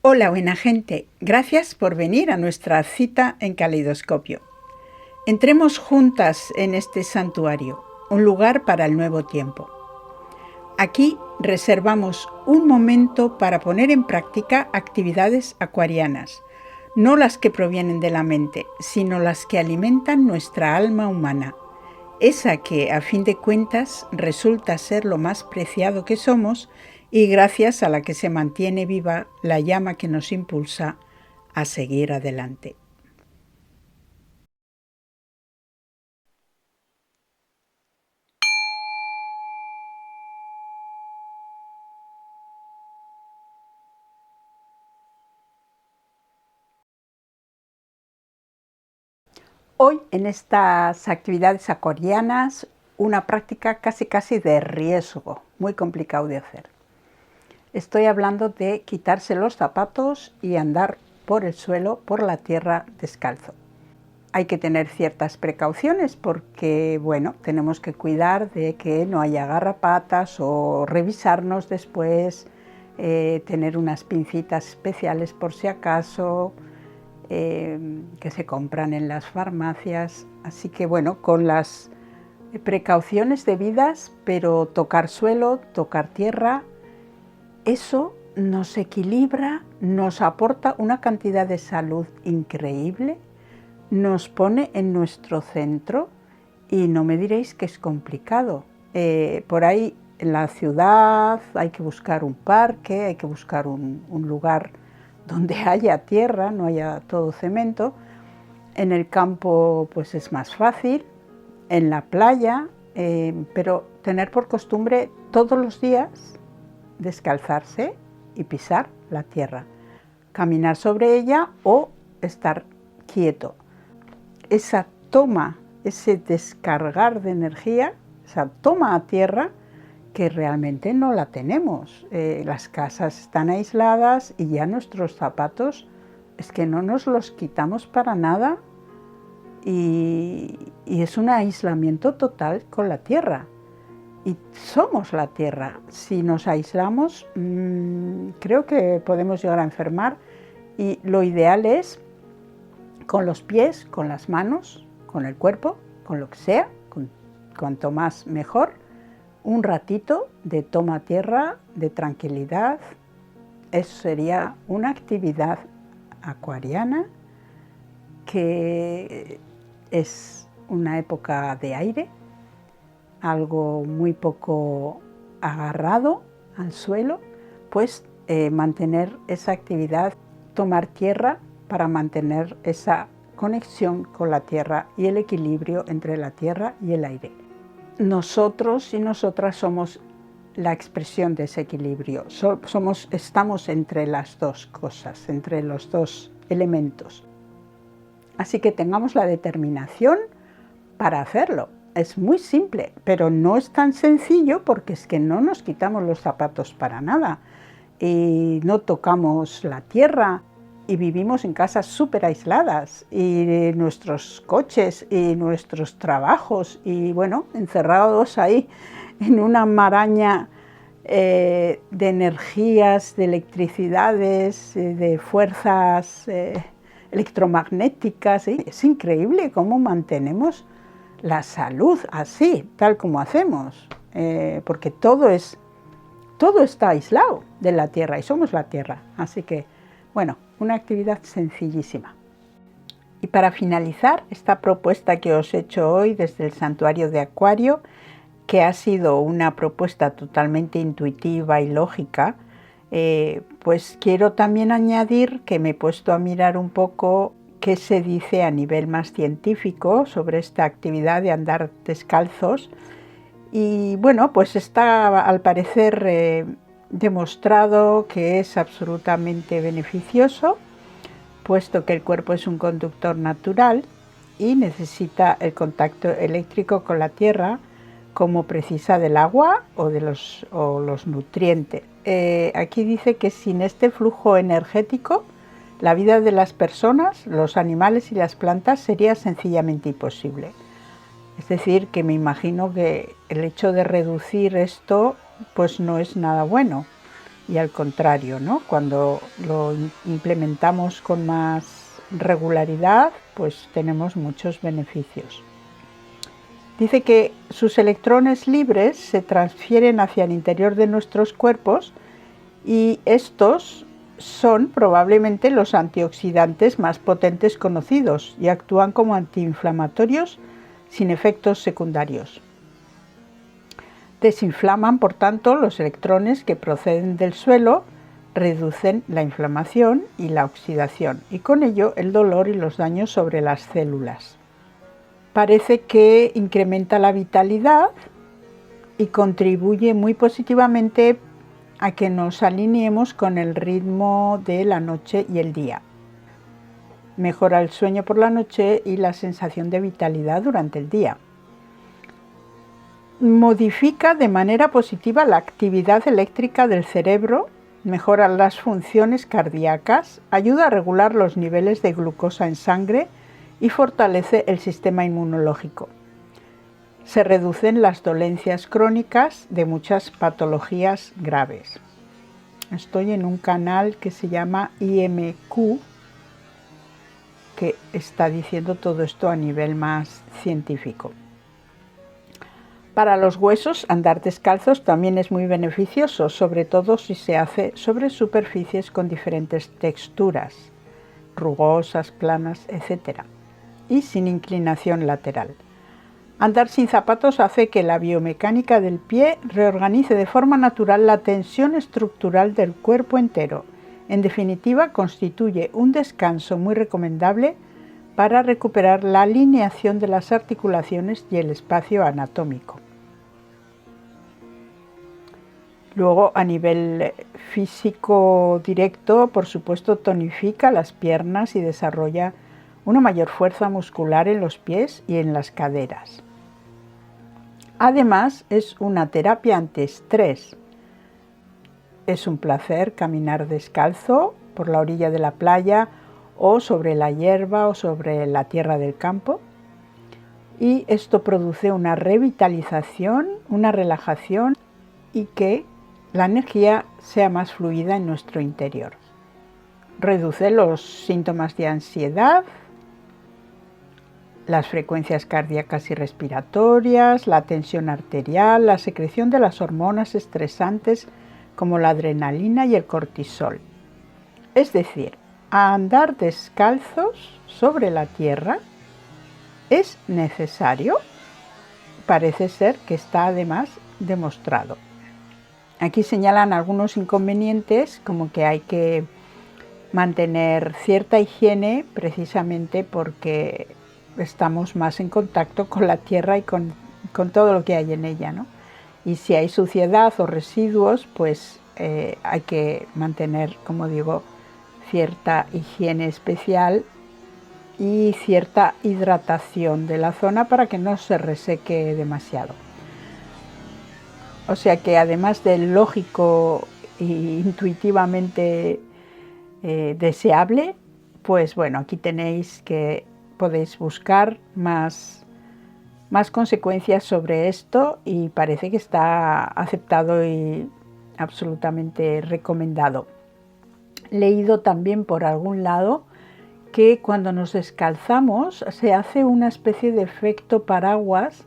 Hola, buena gente. Gracias por venir a nuestra cita en Caleidoscopio. Entremos juntas en este santuario, un lugar para el nuevo tiempo. Aquí reservamos un momento para poner en práctica actividades acuarianas, no las que provienen de la mente, sino las que alimentan nuestra alma humana, esa que, a fin de cuentas, resulta ser lo más preciado que somos y gracias a la que se mantiene viva la llama que nos impulsa a seguir adelante. Hoy, en estas actividades acuarianas, una práctica casi de riesgo, muy complicado de hacer. Estoy hablando de quitarse los zapatos y andar por el suelo, por la tierra, descalzo. Hay que tener ciertas precauciones porque, bueno, tenemos que cuidar de que no haya garrapatas o revisarnos después, tener unas pincitas especiales por si acaso, que se compran en las farmacias. Así que, bueno, con las precauciones debidas, pero tocar suelo, tocar tierra, eso nos equilibra, nos aporta una cantidad de salud increíble, nos pone en nuestro centro y no me diréis que es complicado. Por ahí en la ciudad hay que buscar un parque, hay que buscar un lugar donde haya tierra, no haya todo cemento. En el campo pues es más fácil, en la playa, pero tener por costumbre todos los días descalzarse y pisar la tierra, caminar sobre ella o estar quieto. Esa toma, ese descargar de energía, esa toma a tierra, que realmente no la tenemos. Las casas están aisladas y ya nuestros zapatos es que no nos los quitamos para nada y es un aislamiento total con la tierra. Y somos la tierra. Si nos aislamos, creo que podemos llegar a enfermar y lo ideal es con los pies, con las manos, con el cuerpo, con lo que sea, cuanto más mejor, un ratito de toma tierra, de tranquilidad. Eso sería una actividad acuariana que es una época de aire, algo muy poco agarrado al suelo, pues mantener esa actividad, tomar tierra para mantener esa conexión con la tierra y el equilibrio entre la tierra y el aire. Nosotros y nosotras somos la expresión de ese equilibrio, estamos entre las dos cosas, entre los dos elementos. Así que tengamos la determinación para hacerlo. Es muy simple, pero no es tan sencillo porque es que no nos quitamos los zapatos para nada y no tocamos la tierra y vivimos en casas súper aisladas y nuestros coches y nuestros trabajos y bueno, encerrados ahí en una maraña de energías, de electricidades, de fuerzas electromagnéticas. ¿Sí? Es increíble cómo mantenemos la salud así, tal como hacemos, porque todo está aislado de la tierra y somos la tierra. Así que, bueno, una actividad sencillísima. Y para finalizar esta propuesta que os he hecho hoy desde el Santuario de Acuario, que ha sido una propuesta totalmente intuitiva y lógica, pues quiero también añadir que me he puesto a mirar un poco qué se dice a nivel más científico sobre esta actividad de andar descalzos. Y bueno, pues está al parecer demostrado que es absolutamente beneficioso, puesto que el cuerpo es un conductor natural y necesita el contacto eléctrico con la tierra como precisa del agua o de los nutrientes. Aquí dice que sin este flujo energético, la vida de las personas, los animales y las plantas sería sencillamente imposible. Es decir, que me imagino que el hecho de reducir esto pues no es nada bueno. y al contrario, ¿no? Cuando lo implementamos con más regularidad, pues tenemos muchos beneficios. Dice que sus electrones libres se transfieren hacia el interior de nuestros cuerpos y estos son probablemente los antioxidantes más potentes conocidos y actúan como antiinflamatorios sin efectos secundarios. Desinflaman, por tanto, los electrones que proceden del suelo, reducen la inflamación y la oxidación y con ello el dolor y los daños sobre las células. Parece que incrementa la vitalidad y contribuye muy positivamente a que nos alineemos con el ritmo de la noche y el día. Mejora el sueño por la noche y la sensación de vitalidad durante el día. Modifica de manera positiva la actividad eléctrica del cerebro, mejora las funciones cardíacas, ayuda a regular los niveles de glucosa en sangre y fortalece el sistema inmunológico. Se reducen las dolencias crónicas de muchas patologías graves. Estoy en un canal que se llama IMQ, que está diciendo todo esto a nivel más científico. Para los huesos, andar descalzos también es muy beneficioso, sobre todo si se hace sobre superficies con diferentes texturas, rugosas, planas, etc., y sin inclinación lateral. Andar sin zapatos hace que la biomecánica del pie reorganice de forma natural la tensión estructural del cuerpo entero. En definitiva, constituye un descanso muy recomendable para recuperar la alineación de las articulaciones y el espacio anatómico. Luego, a nivel físico directo, por supuesto, tonifica las piernas y desarrolla una mayor fuerza muscular en los pies y en las caderas. Además, es una terapia antiestrés. Es un placer caminar descalzo por la orilla de la playa o sobre la hierba o sobre la tierra del campo. Y esto produce una revitalización, una relajación y que la energía sea más fluida en nuestro interior. Reduce los síntomas de ansiedad, las frecuencias cardíacas y respiratorias, la tensión arterial, la secreción de las hormonas estresantes como la adrenalina y el cortisol. Es decir, andar descalzos sobre la tierra es necesario. Parece ser que está además demostrado. Aquí señalan algunos inconvenientes, como que hay que mantener cierta higiene precisamente porque estamos más en contacto con la tierra y con todo lo que hay en ella, ¿no? Y si hay suciedad o residuos, pues hay que mantener, como digo, cierta higiene especial y cierta hidratación de la zona para que no se reseque demasiado. O sea que además del lógico e intuitivamente deseable, pues bueno, aquí tenéis que podéis buscar más consecuencias sobre esto y parece que está aceptado y absolutamente recomendado. Leído también por algún lado que cuando nos descalzamos se hace una especie de efecto paraguas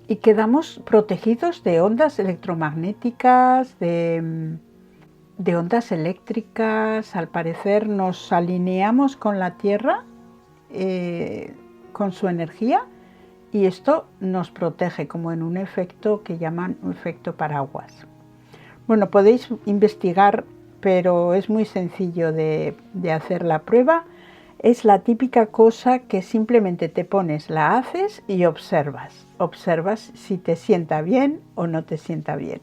y quedamos protegidos de ondas electromagnéticas, de ondas eléctricas. Al parecer nos alineamos con la Tierra, con su energía, y esto nos protege como en un efecto que llaman un efecto paraguas. Bueno, podéis investigar, pero es muy sencillo de hacer la prueba. Es la típica cosa que simplemente te pones, la haces y observas. Observas si te sienta bien o no te sienta bien.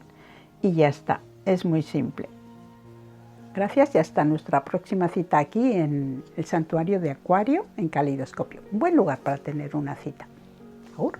Y ya está, es muy simple. Gracias y hasta nuestra próxima cita aquí en el Santuario de Acuario en Caleidoscopio. Un buen lugar para tener una cita. Aur.